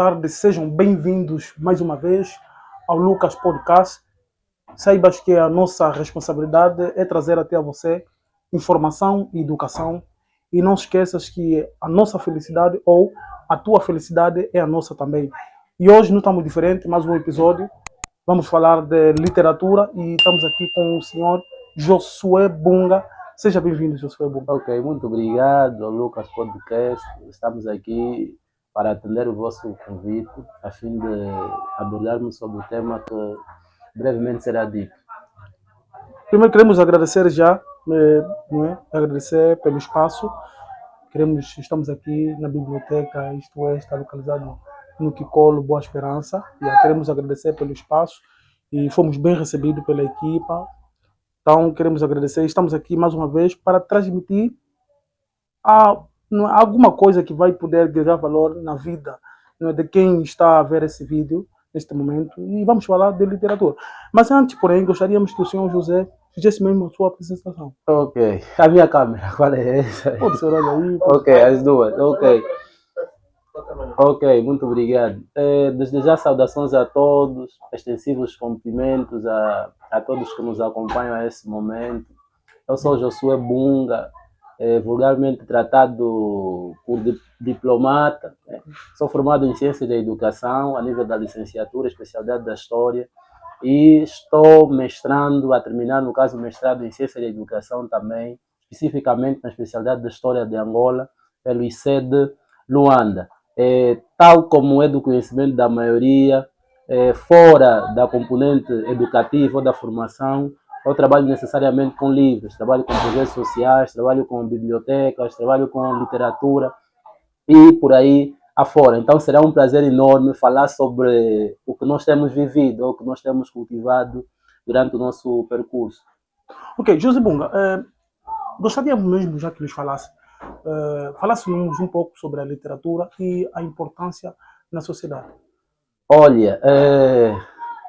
tarde, sejam bem-vindos mais uma vez ao Lucas Podcast. Saibas que a nossa responsabilidade é trazer até a você informação e educação. E não esqueças que a nossa felicidade ou a tua felicidade é a nossa também. E hoje não estamos diferente, mais um episódio. Vamos falar de literatura e estamos aqui com o senhor Josué Bunga. Seja bem-vindo, Josué Bunga. Ok, muito obrigado ao Lucas Podcast. Estamos aqui para atender o vosso convite, a fim de abordarmos sobre o tema que brevemente será dito. Primeiro queremos agradecer já, não é? Agradecer pelo espaço. Estamos aqui na biblioteca, isto é, está localizado no Quicolo, Boa Esperança. E queremos agradecer pelo espaço e fomos bem recebidos pela equipa. Então queremos agradecer. Estamos aqui mais uma vez para transmitir alguma coisa que vai poder agregar valor na vida, não é, de quem está a ver esse vídeo neste momento, e vamos falar de literatura. Mas antes, porém, gostaríamos que o senhor José fizesse mesmo a sua apresentação. Ok, a minha câmera, qual é essa? Pode ser olha aí. Ok, as duas, ok. Ok, muito obrigado. Desde já, saudações a todos, extensivos cumprimentos a todos que nos acompanham a esse momento. Eu sou Josué Bunga, vulgarmente tratado por diplomata. Sou formado em Ciências da Educação, a nível da licenciatura, especialidade da História, e estou mestrando, a terminar, no caso, mestrado em Ciências da Educação também, especificamente na especialidade da História de Angola, pelo ICE de Luanda. Tal como é do conhecimento da maioria, fora da componente educativa ou da formação, eu trabalho necessariamente com livros, trabalho com projetos sociais, trabalho com bibliotecas, trabalho com literatura e por aí afora. Então será um prazer enorme falar sobre o que nós temos vivido, ou o que nós temos cultivado durante o nosso percurso. Ok, José Bunga, gostaríamos mesmo, já que nos falássemos um pouco sobre a literatura e a importância na sociedade. Olha,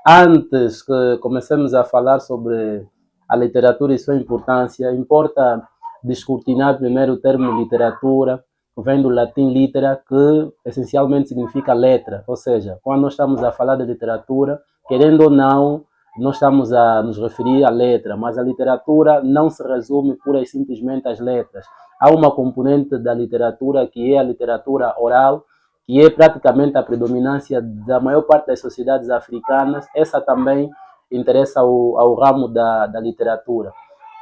antes que comecemos a falar sobre a literatura e sua importância, importa descortinar primeiro o termo literatura, que vem do latim litera, que essencialmente significa letra. Ou seja, quando nós estamos a falar de literatura, querendo ou não, nós estamos a nos referir à letra, mas a literatura não se resume pura e simplesmente às letras. Há uma componente da literatura que é a literatura oral, que é praticamente a predominância da maior parte das sociedades africanas. Essa também interessa ao ramo da literatura.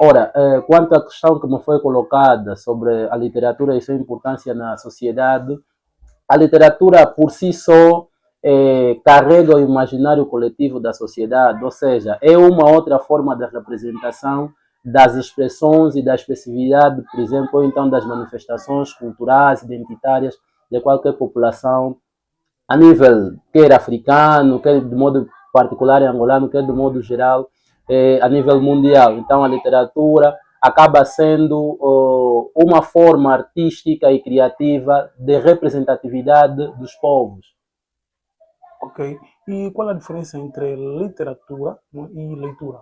Ora, quanto à questão que me foi colocada sobre a literatura e sua importância na sociedade, a literatura por si só carrega o imaginário coletivo da sociedade, ou seja, é uma outra forma de representação das expressões e da especificidade, por exemplo, ou então das manifestações culturais, identitárias de qualquer população, a nível quer africano, quer de modo particular angolano, quer de modo geral, a nível mundial. Então a literatura acaba sendo uma forma artística e criativa de representatividade dos povos. Ok, e qual é a diferença entre literatura e leitura?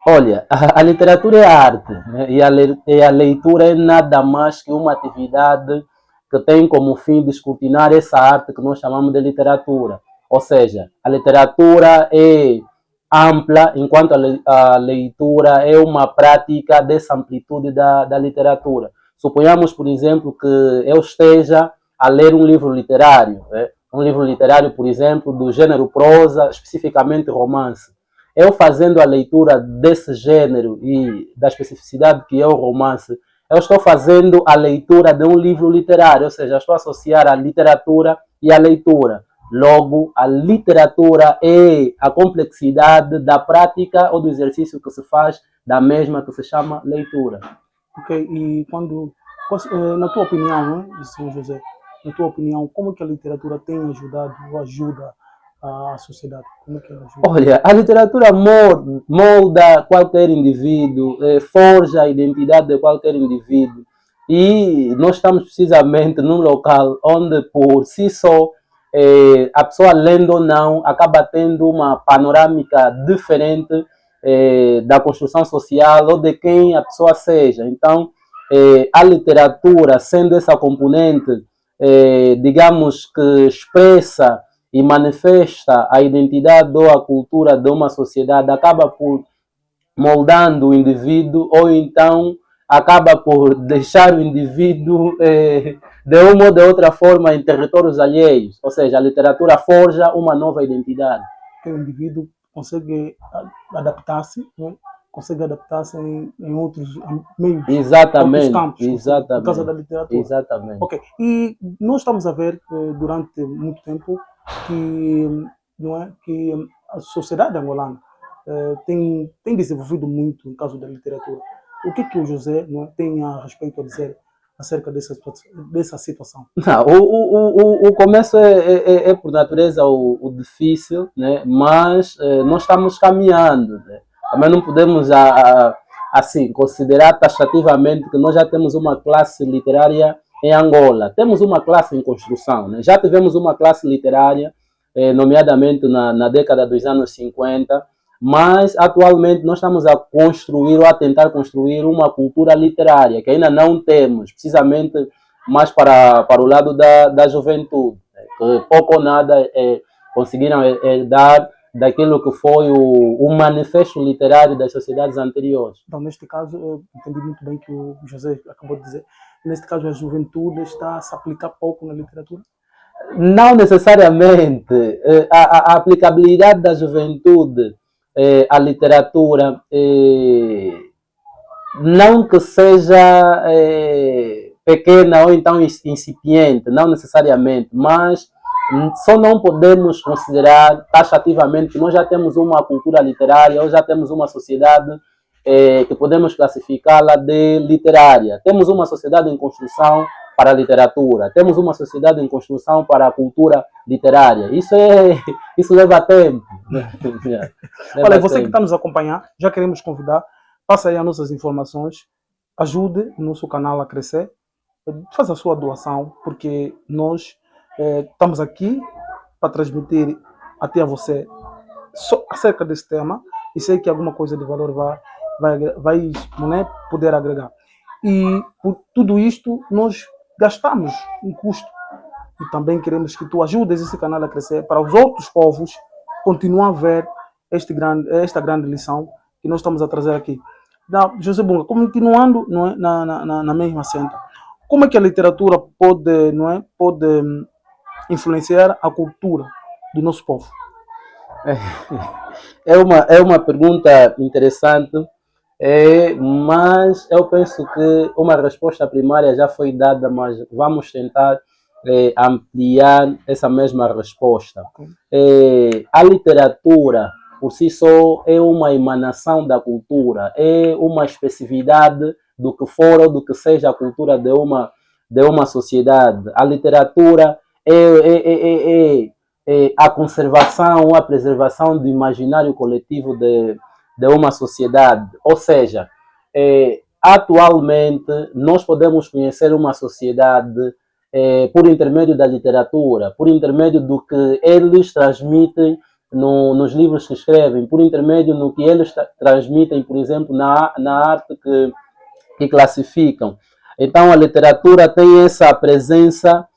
Olha, a literatura é arte, né? E a leitura é nada mais que uma atividade que tem como fim descortinar essa arte que nós chamamos de literatura. Ou seja, a literatura é ampla, enquanto a leitura é uma prática dessa amplitude da literatura. Suponhamos, por exemplo, que eu esteja a ler um livro literário, né? Um livro literário, por exemplo, do gênero prosa, especificamente romance. Eu fazendo a leitura desse gênero e da especificidade que é o romance, eu estou fazendo a leitura de um livro literário, ou seja, estou a associar a literatura e a leitura. Logo, a literatura é a complexidade da prática ou do exercício que se faz da mesma, que se chama leitura. Ok, e na tua opinião, né, senhor José, na tua opinião, como que a literatura tem ajudado ou ajuda a sociedade? Como é que ela ajuda? Olha, a literatura molda qualquer indivíduo, forja a identidade de qualquer indivíduo. E nós estamos precisamente num local onde, por si só, a pessoa, lendo ou não, acaba tendo uma panorâmica diferente da construção social ou de quem a pessoa seja. Então, a literatura, sendo essa componente digamos que expressa e manifesta a identidade ou a cultura de uma sociedade, acaba por moldando o indivíduo ou então acaba por deixar o indivíduo de uma ou de outra forma em territórios alheios. Ou seja, a literatura forja uma nova identidade. O indivíduo consegue adaptar-se, né? Consegue adaptar-se em outros meios, Exatamente, outros campos, exatamente, por causa da literatura. Exatamente. Ok, e nós estamos a ver durante muito tempo que, não é, que a sociedade angolana tem desenvolvido muito no caso da literatura. O que o José, não é, tem a respeito a dizer acerca dessa situação? Não, o começo é por natureza o difícil, né? Mas nós estamos caminhando, né? Também não podemos assim, considerar taxativamente que nós já temos uma classe literária em Angola. Temos uma classe em construção, né? Já tivemos uma classe literária, nomeadamente na década dos anos 50, mas atualmente nós estamos a construir ou a tentar construir uma cultura literária que ainda não temos, precisamente mais para o lado da juventude, né? Que pouco ou nada conseguiram dar daquilo que foi o manifesto literário das sociedades anteriores. Então, neste caso, eu entendi muito bem que o José acabou de dizer, neste caso a juventude está a se aplicar pouco na literatura? Não necessariamente. A aplicabilidade da juventude à literatura, não que seja pequena ou então incipiente, não necessariamente, mas só não podemos considerar taxativamente que nós já temos uma cultura literária ou já temos uma sociedade que podemos classificá-la de literária. Temos uma sociedade em construção para a literatura, temos uma sociedade em construção para a cultura literária. Isso leva tempo. Olha, você que está nos acompanhando, já queremos convidar, passa aí as nossas informações, ajude o nosso canal a crescer, faça a sua doação, porque nós estamos aqui para transmitir até a você acerca desse tema e sei que alguma coisa de valor vai né, poder agregar. E por tudo isto nós gastamos um custo e também queremos que tu ajudes esse canal a crescer para os outros povos continuar a ver esta grande lição que nós estamos a trazer aqui. José Bunga, continuando, não é, na mesma senda, como é que a literatura pode, não é, pode influenciar a cultura do nosso povo? É uma pergunta interessante, mas eu penso que uma resposta primária já foi dada, mas vamos tentar ampliar essa mesma resposta. A literatura, por si só, é uma emanação da cultura, é uma especificidade do que for ou do que seja a cultura de uma sociedade. A literatura é a conservação, a preservação do imaginário coletivo de uma sociedade. Ou seja, atualmente nós podemos conhecer uma sociedade por intermédio da literatura, por intermédio do que eles transmitem nos livros que escrevem, por intermédio do que eles transmitem, por exemplo, na arte que classificam. Então a literatura tem essa presença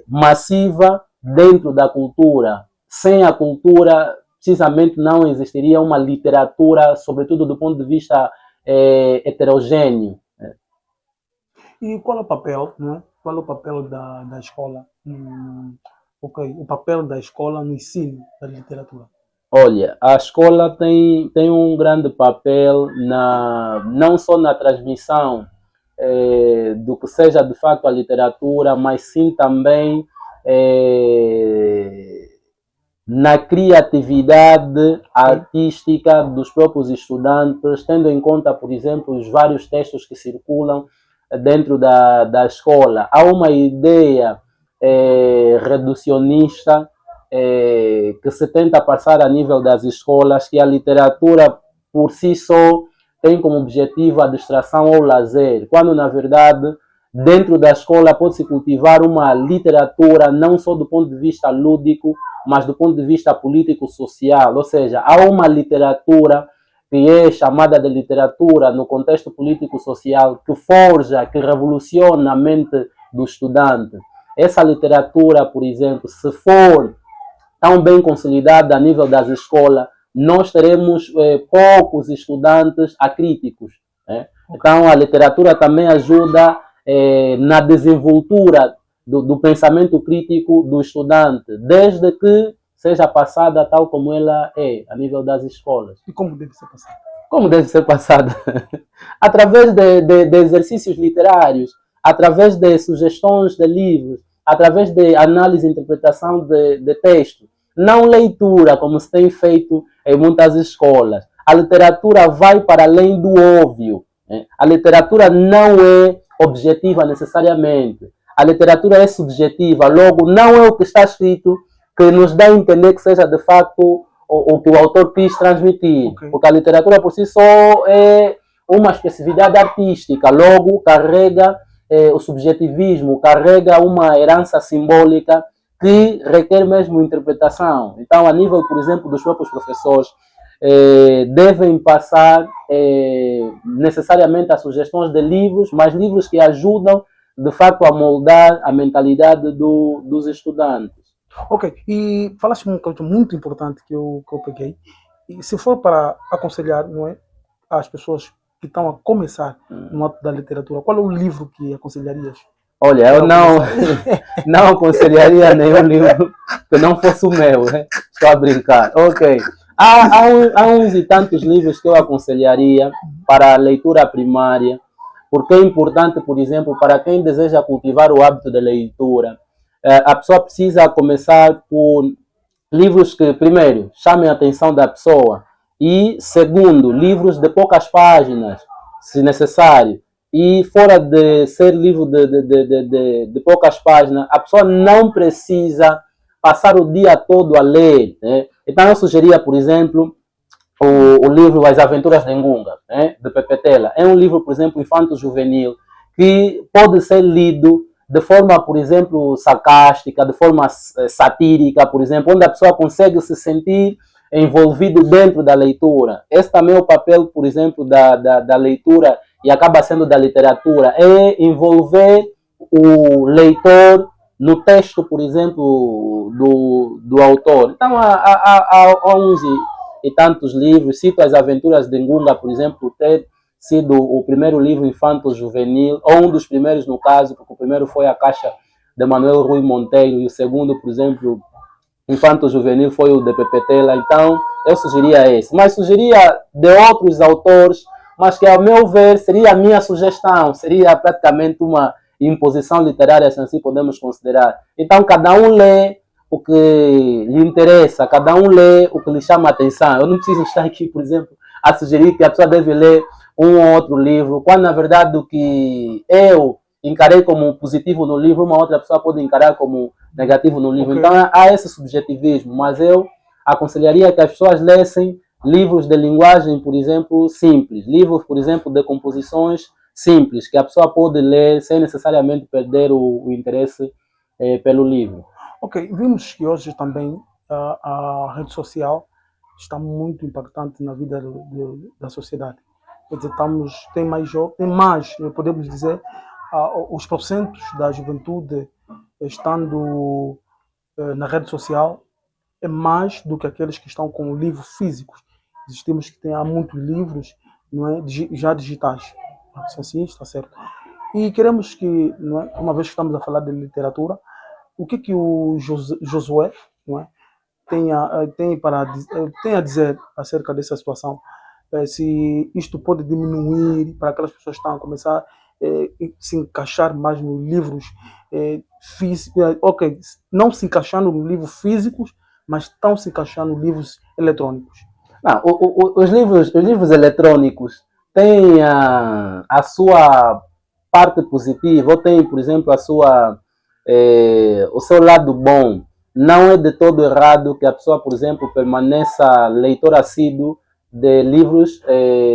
massiva dentro da cultura. Sem a cultura, precisamente não existiria uma literatura, sobretudo do ponto de vista heterogêneo. E qual é o papel, né? Qual é o papel da escola? O papel da escola no ensino da literatura? Olha, a escola tem um grande papel não só na transmissão do que seja de fato a literatura, mas sim também na criatividade artística dos próprios estudantes, tendo em conta, por exemplo, os vários textos que circulam dentro da escola. Há uma ideia reducionista que se tenta passar a nível das escolas, que a literatura por si só tem como objetivo a distração ou o lazer, quando na verdade dentro da escola pode-se cultivar uma literatura não só do ponto de vista lúdico, mas do ponto de vista político-social. Ou seja, há uma literatura que é chamada de literatura no contexto político-social que forja, que revoluciona a mente do estudante. Essa literatura, por exemplo, se for tão bem consolidada a nível das escolas, nós teremos poucos estudantes acríticos. Né? Então, a literatura também ajuda na desenvoltura do pensamento crítico do estudante, desde que seja passada tal como ela é, a nível das escolas. E como deve ser passada? Como deve ser passada? Através de exercícios literários, através de sugestões de livros, através de análise e interpretação de texto. Não leitura, como se tem feito em muitas escolas. A literatura vai para além do óbvio. Né? A literatura não é objetiva necessariamente. A literatura é subjetiva, logo não é o que está escrito que nos dá a entender que seja de facto o que o autor quis transmitir. Okay. Porque a literatura por si só é uma especificidade artística, logo carrega o subjetivismo, carrega uma herança simbólica que requer mesmo interpretação. Então, a nível, por exemplo, dos próprios professores, devem passar necessariamente as sugestões de livros, mas livros que ajudam de facto a moldar a mentalidade dos estudantes. Ok, e falaste uma coisa muito importante que eu peguei. E se for para aconselhar, não é, as pessoas que estão a começar no ato da literatura, qual é o livro que aconselharias? Olha, eu não aconselharia nenhum livro que não fosse o meu, né? Estou a brincar. Ok. Há uns e tantos livros que eu aconselharia para a leitura primária, porque é importante, por exemplo, para quem deseja cultivar o hábito de leitura, a pessoa precisa começar por livros que, primeiro, chamem a atenção da pessoa e, segundo, livros de poucas páginas, se necessário. E fora de ser livro de poucas páginas, a pessoa não precisa passar o dia todo a ler. Né? Então, eu sugeria, por exemplo, o livro As Aventuras de Ngunga, né? De Pepetela. É um livro, por exemplo, infanto-juvenil, que pode ser lido de forma, por exemplo, sarcástica, de forma satírica, por exemplo, onde a pessoa consegue se sentir envolvido dentro da leitura. Esse também é o papel, por exemplo, da leitura e acaba sendo da literatura, é envolver o leitor no texto, por exemplo, do autor. Então, há uns e tantos livros, cito As Aventuras de Ngunga, por exemplo, ter sido o primeiro livro infanto-juvenil, ou um dos primeiros no caso, porque o primeiro foi A Caixa de Manuel Rui Monteiro, e o segundo, por exemplo, infanto-juvenil foi o de Pepetela. Então, eu sugeria esse. Mas sugeria de outros autores, mas que, ao meu ver, seria a minha sugestão, seria praticamente uma imposição literária, se assim podemos considerar. Então, cada um lê o que lhe interessa, cada um lê o que lhe chama a atenção. Eu não preciso estar aqui, por exemplo, a sugerir que a pessoa deve ler um ou outro livro, quando, na verdade, o que eu encarei como positivo no livro, uma outra pessoa pode encarar como negativo no livro. Okay. Então, há esse subjetivismo, mas eu aconselharia que as pessoas lessem livros de linguagem, por exemplo, simples. Livros, por exemplo, de composições simples, que a pessoa pode ler sem necessariamente perder o interesse pelo livro. Ok, vimos que hoje também a rede social está muito impactante na vida da sociedade. Quer dizer, tem mais, podemos dizer, os procentos da juventude estando na rede social é mais do que aqueles que estão com livros físicos. Existimos que há muitos livros, não é, já digitais. Se assim está certo. E queremos que, não é, uma vez que estamos a falar de literatura, o que o Josué, não é, tem a dizer acerca dessa situação? Se isto pode diminuir para aquelas pessoas que estão a começar a se encaixar mais nos livros físicos, ok, não se encaixando nos livros físicos, mas estão se encaixando nos livros eletrônicos. Não, os livros eletrônicos têm a sua parte positiva, ou tem, por exemplo, o seu lado bom. Não é de todo errado que a pessoa, por exemplo, permaneça leitor assíduo de livros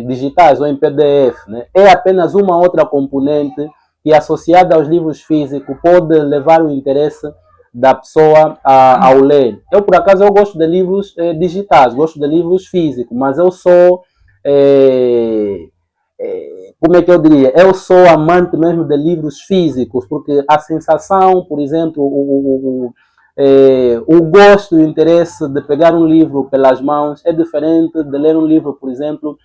digitais ou em PDF. Né? É apenas uma outra componente que, associada aos livros físicos, pode levar o interesse da pessoa ao ler. Eu, por acaso, eu gosto de livros digitais, gosto de livros físicos, mas eu sou como é que eu diria? Eu sou amante mesmo de livros físicos, porque a sensação, por exemplo, o gosto e o interesse de pegar um livro pelas mãos é diferente de ler um livro, por exemplo,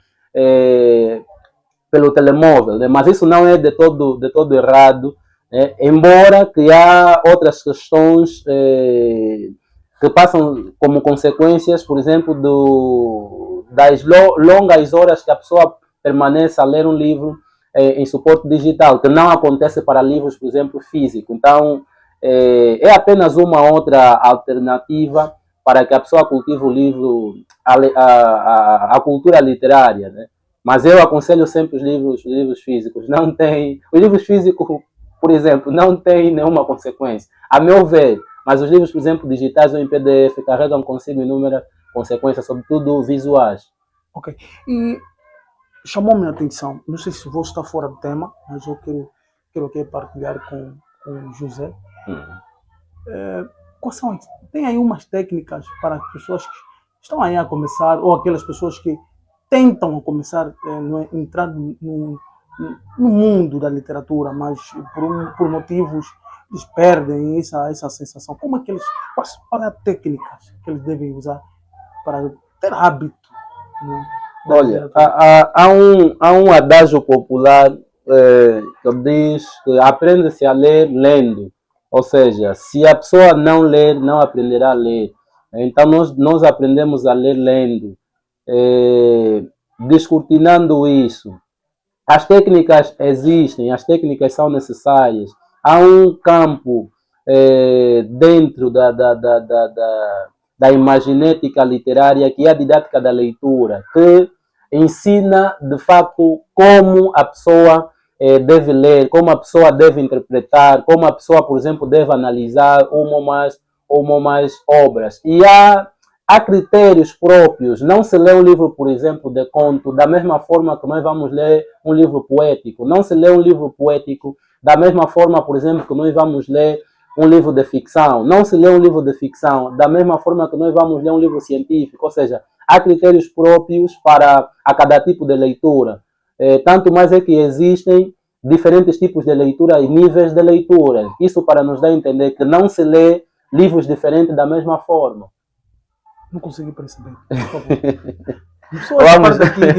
pelo telemóvel, né? Mas isso não é de todo errado, né? Embora que há outras questões que passam como consequências, por exemplo, das longas horas que a pessoa permanece a ler um livro em suporte digital, que não acontece para livros, por exemplo, físicos. Então, é apenas uma outra alternativa para que a pessoa cultive o livro, a cultura literária, né? Mas eu aconselho sempre os livros físicos. Não tem, os livros físicos, por exemplo, não tem nenhuma consequência, a meu ver. Mas os livros, por exemplo, digitais ou em PDF, carregam consigo inúmeras consequências, sobretudo visuais. Ok. E chamou-me a atenção, não sei se vou estar fora do tema, mas eu quero aqui partilhar com o José. Quais são, tem aí umas técnicas para as pessoas que estão aí a começar, ou aquelas pessoas que tentam começar a entrar no mundo da literatura, mas por motivos eles perdem essa sensação. Como é que eles, quais técnicas que eles devem usar para ter hábito? Né? Olha, há um adágio popular que diz que aprende-se a ler lendo. Ou seja, se a pessoa não ler, não aprenderá a ler. Então nós aprendemos a ler lendo. Descortinando isso. As técnicas existem, as técnicas são necessárias. Há um campo dentro da imaginética literária, que é a didática da leitura, que ensina, de facto, como a pessoa deve ler, como a pessoa deve interpretar, como a pessoa, por exemplo, deve analisar uma ou mais obras. E há critérios próprios. Não se lê um livro, por exemplo, de conto da mesma forma que nós vamos ler um livro poético. Não se lê um livro poético da mesma forma, por exemplo, que nós vamos ler um livro de ficção. Não se lê um livro de ficção da mesma forma que nós vamos ler um livro científico. Ou seja, há critérios próprios para a cada tipo de leitura. Tanto mais é que existem diferentes tipos de leitura e níveis de leitura. Isso para nos dar a entender que não se lê livros diferentes da mesma forma. Não consegui perceber, por favor. Só parte aqui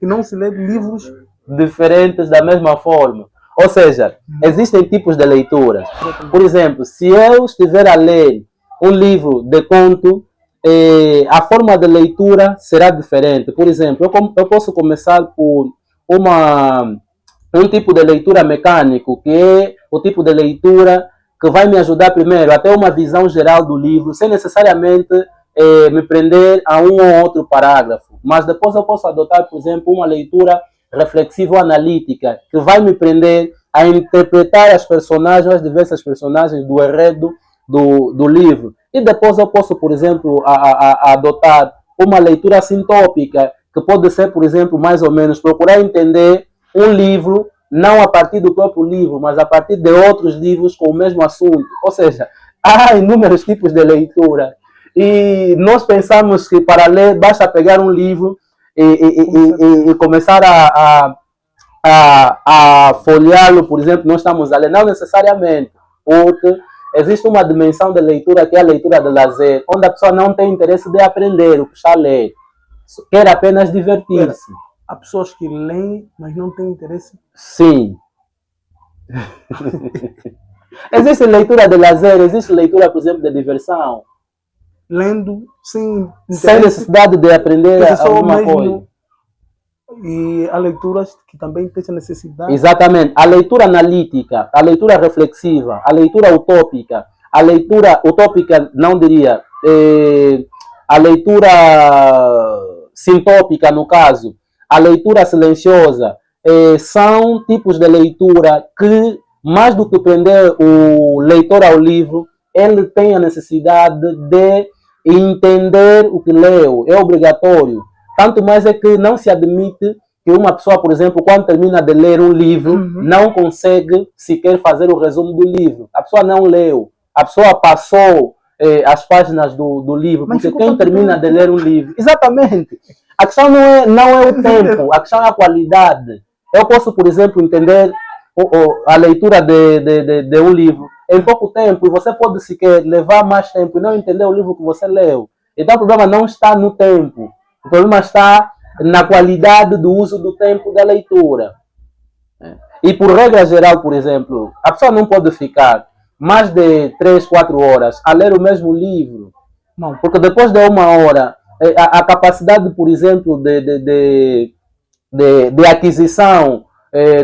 que não se lê livros diferentes da mesma forma. Ou seja, existem tipos de leituras. Por exemplo, se eu estiver a ler um livro de conto, a forma de leitura será diferente. Por exemplo, eu posso começar por um tipo de leitura mecânico, que é o tipo de leitura que vai me ajudar primeiro a ter uma visão geral do livro, sem necessariamente me prender a um ou outro parágrafo. Mas depois eu posso adotar, por exemplo, uma leitura reflexiva ou analítica, que vai me prender a interpretar as diversas personagens do enredo do livro. E depois eu posso, por exemplo, adotar uma leitura sintópica, que pode ser, por exemplo, mais ou menos, procurar entender um livro, não a partir do próprio livro, mas a partir de outros livros com o mesmo assunto. Ou seja, há inúmeros tipos de leitura. E nós pensamos que para ler basta pegar um livro e começar a folheá-lo, por exemplo, nós estamos a ler. Não necessariamente, porque existe uma dimensão de leitura que é a leitura de lazer, onde a pessoa não tem interesse de aprender o que está a ler, quer apenas divertir-se. Há pessoas que leem, mas não têm interesse? Sim. Existe leitura de lazer, existe leitura, por exemplo, de diversão. Lendo sem necessidade de aprender alguma coisa. E há leituras que também têm essa necessidade. Exatamente. A leitura analítica, a leitura reflexiva, a leitura utópica, não diria, a leitura sintópica, no caso, a leitura silenciosa, são tipos de leitura que, mais do que prender o leitor ao livro, ele tem a necessidade de entender o que leu. É obrigatório. Tanto mais é que não se admite que uma pessoa, por exemplo, quando termina de ler um livro, não consegue sequer fazer o resumo do livro. A pessoa não leu. A pessoa passou as páginas do livro. Porque quem termina de ler um livro... Exatamente. A questão não é o tempo, a questão é a qualidade. Eu posso, por exemplo, entender a leitura de um livro em pouco tempo, e você pode sequer levar mais tempo e não entender o livro que você leu. Então o problema não está no tempo, o problema está na qualidade do uso do tempo da leitura. E por regra geral, por exemplo, a pessoa não pode ficar mais de 3, 4 horas a ler o mesmo livro. Não. Porque depois de uma hora, a capacidade, por exemplo, de aquisição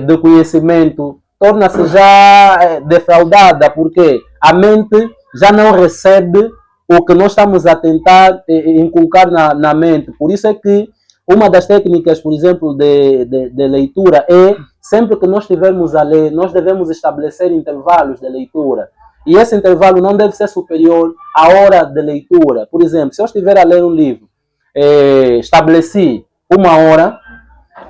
de conhecimento torna-se já defraudada, porque a mente já não recebe o que nós estamos a tentar inculcar na mente. Por isso é que uma das técnicas, por exemplo, de leitura é, sempre que nós estivermos a ler, nós devemos estabelecer intervalos de leitura. E esse intervalo não deve ser superior à hora de leitura. Por exemplo, se eu estiver a ler um livro, estabeleci 1 hora,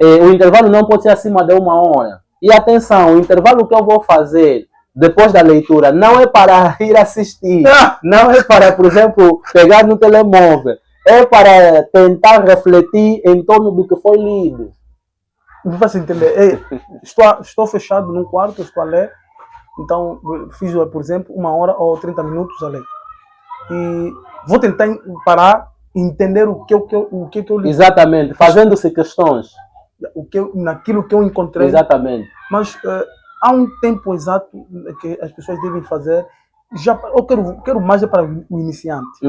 o intervalo não pode ser acima de 1 hora. E atenção, o intervalo que eu vou fazer depois da leitura não é para ir assistir, não é para, por exemplo, pegar no telemóvel, é para tentar refletir em torno do que foi lido. Não faz entender. Estou fechado num quarto, estou a ler, então fiz, por exemplo, 1 hora ou 30 minutos a ler. E vou tentar parar e entender o que eu li. Exatamente, fazendo-se questões. Naquilo que eu encontrei. Exatamente. Mas há um tempo exato que as pessoas devem fazer. Eu quero mais para o iniciante.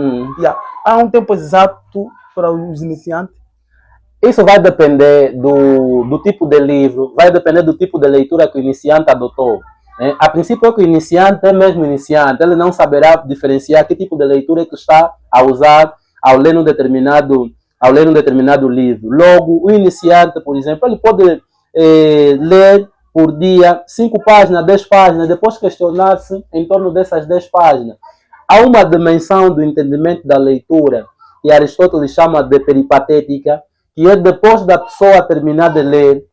Há um tempo exato para os iniciantes. Isso vai depender do tipo de livro, vai depender do tipo de leitura que o iniciante adotou. A princípio, é que o iniciante é mesmo iniciante, ele não saberá diferenciar que tipo de leitura que está a usar ao ler um determinado livro. Logo, o iniciante, por exemplo, ele pode ler por dia 5 páginas, 10 páginas, depois questionar-se em torno dessas 10 páginas. Há uma dimensão do entendimento da leitura, que Aristóteles chama de peripatética, que é depois da pessoa terminar de ler,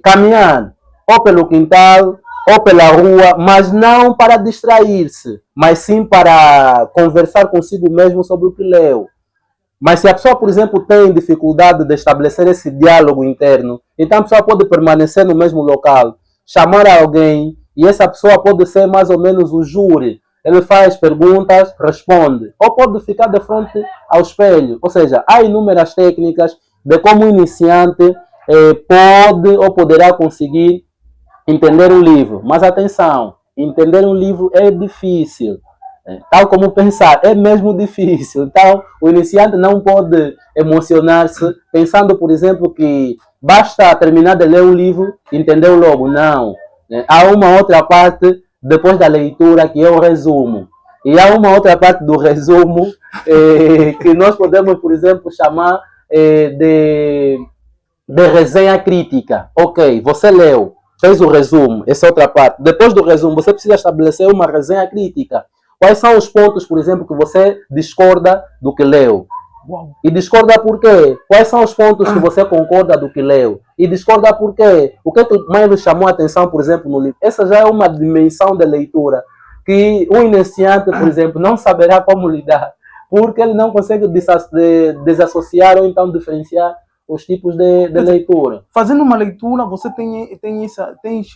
caminhar ou pelo quintal ou pela rua, mas não para distrair-se, mas sim para conversar consigo mesmo sobre o que leu. Mas se a pessoa, por exemplo, tem dificuldade de estabelecer esse diálogo interno, então a pessoa pode permanecer no mesmo local, chamar alguém, e essa pessoa pode ser mais ou menos o júri. Ele faz perguntas, responde. Ou pode ficar de frente ao espelho. Ou seja, há inúmeras técnicas de como o iniciante pode ou poderá conseguir entender um livro. Mas atenção, entender um livro é difícil. Tal como pensar, é mesmo difícil. Então, o iniciante não pode emocionar-se pensando, por exemplo, que basta terminar de ler um livro e entender logo. Não. Há uma outra parte depois da leitura que é o resumo. E há uma outra parte do resumo que nós podemos, por exemplo, chamar de resenha crítica. Ok, você leu, fez o resumo, essa é outra parte. Depois do resumo, você precisa estabelecer uma resenha crítica. Quais são os pontos, por exemplo, que você discorda do que leu? Uau. E discorda por quê? Quais são os pontos que você concorda do que leu? E discorda por quê? O que mais lhe chamou a atenção, por exemplo, no livro? Essa já é uma dimensão de leitura que o iniciante, por exemplo, não saberá como lidar, porque ele não consegue desassociar ou então diferenciar os tipos de leitura. Fazendo uma leitura, você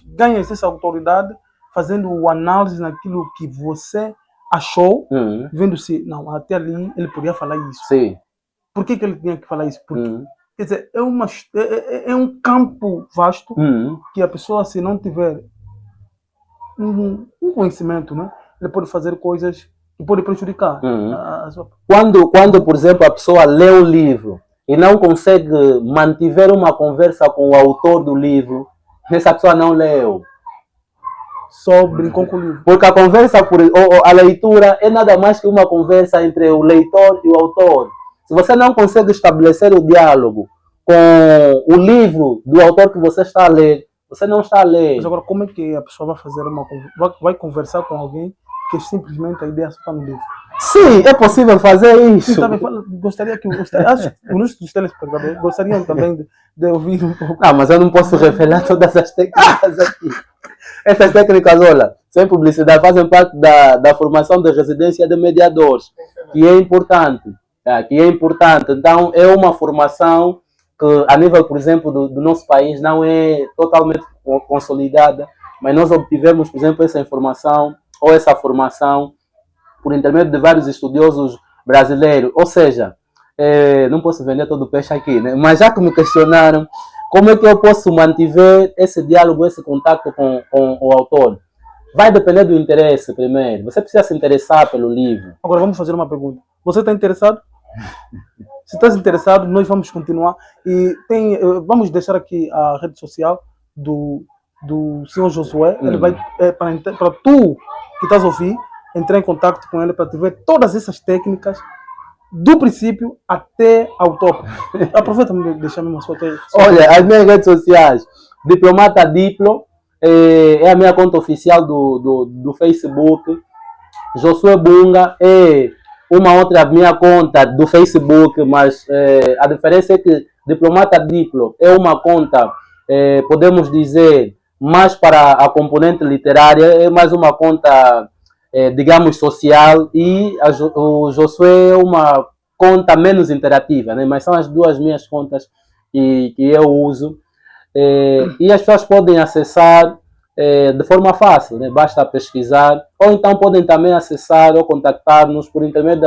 ganha essa autoridade, fazendo o análise naquilo que você achou, vendo se, não, até ali ele podia falar isso. Sim. Por que ele tinha que falar isso? Porque, quer dizer, é um campo vasto que a pessoa, se não tiver um conhecimento, né, ele pode fazer coisas que podem prejudicar a sua... Quando, por exemplo, a pessoa lê um livro e não consegue manter uma conversa com o autor do livro, essa pessoa não leu. Só brincou com o livro. Porque a conversa, a leitura é nada mais que uma conversa entre o leitor e o autor. Se você não consegue estabelecer o diálogo com o livro do autor que você está a ler, você não está a ler. Mas agora, como é que a pessoa vai fazer vai conversar com alguém que simplesmente a ideia só está no livro? Sim, é possível fazer isso. Sim, também, gostaria que os telespectadores gostariam também de ouvir um pouco. Não, mas eu não posso revelar todas as técnicas aqui. Essas técnicas, olha, sem publicidade, fazem parte da formação de residência de mediadores, que é importante. Então, é uma formação que a nível, por exemplo, do nosso país não é totalmente consolidada, mas nós obtivemos, por exemplo, essa informação ou essa formação por intermédio de vários estudiosos brasileiros. Ou seja, não posso vender todo o peixe aqui, né? Mas já que me questionaram, como é que eu posso manter esse diálogo, esse contato com o autor? Vai depender do interesse primeiro. Você precisa se interessar pelo livro. Agora vamos fazer uma pergunta. Você está interessado? Se está interessado, nós vamos continuar. E vamos deixar aqui a rede social do senhor Josué. Ele vai, para tu que estás a ouvir, entrar em contato com ele para te ver todas essas técnicas do princípio até ao topo. Aproveita para deixar mesmo a sua tela. Olha, as minhas redes sociais, Diplomata Diplo, é a minha conta oficial do Facebook. Josué Bunga é uma outra minha conta do Facebook, mas a diferença é que Diplomata Diplo é uma conta, podemos dizer, mais para a componente literária, é mais uma conta, digamos, social, e o Josué é uma conta menos interativa, né? Mas são as duas minhas contas que eu uso. E as pessoas podem acessar de forma fácil, né? Basta pesquisar, ou então podem também acessar ou contactar-nos por intermédio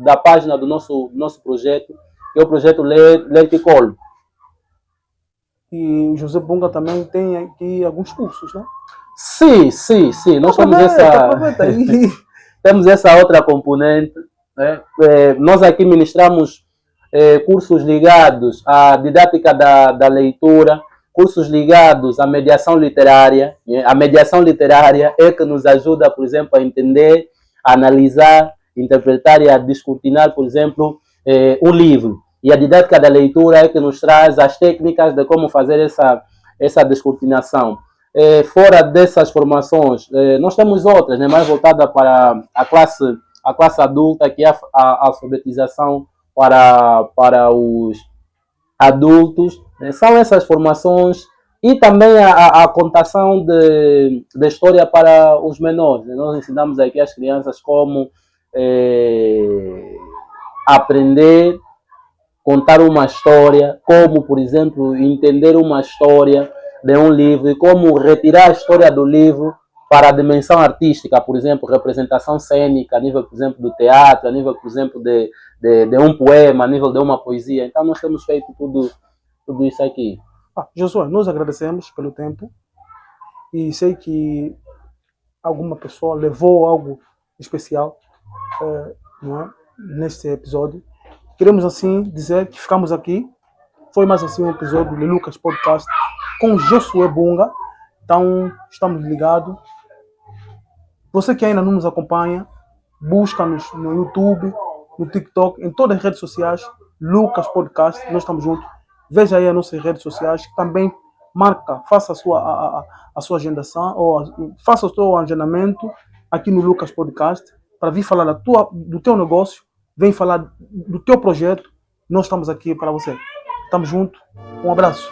da página do nosso projeto, que é o projeto Lerticolo. E o José Bunga também tem aqui alguns cursos, né? Sim. Nós temos essa outra componente, né? Nós aqui ministramos cursos ligados à didática da leitura, cursos ligados à mediação literária. A mediação literária é que nos ajuda, por exemplo, a entender, a analisar, interpretar e a descortinar, por exemplo, um livro. E a didática da leitura é que nos traz as técnicas de como fazer essa descortinação. Fora dessas formações, nós temos outras, né, mais voltadas para a classe adulta, que é a alfabetização para os adultos. São essas formações, e também a contação de história para os menores. Nós ensinamos aqui às crianças como aprender, contar uma história, como, por exemplo, entender uma história de um livro e como retirar a história do livro para a dimensão artística, por exemplo, representação cênica, a nível, por exemplo, do teatro, a nível, por exemplo, de um poema, a nível de uma poesia. Então, nós temos feito tudo isso aqui. Josué, nós agradecemos pelo tempo e sei que alguma pessoa levou algo especial, não é, neste episódio. Queremos assim dizer que ficamos aqui. Foi mais assim um episódio do Lucas Podcast com Josué Bunga. Então, estamos ligados. Você que ainda não nos acompanha, busca-nos no YouTube, no TikTok, em todas as redes sociais, Lucas Podcast, nós estamos juntos. Veja aí as nossas redes sociais, também marca, faça a sua agendação, ou faça o seu agendamento aqui no Lucas Podcast, para vir falar do teu negócio, vem falar do teu projeto. Nós estamos aqui para você. Estamos juntos. Um abraço.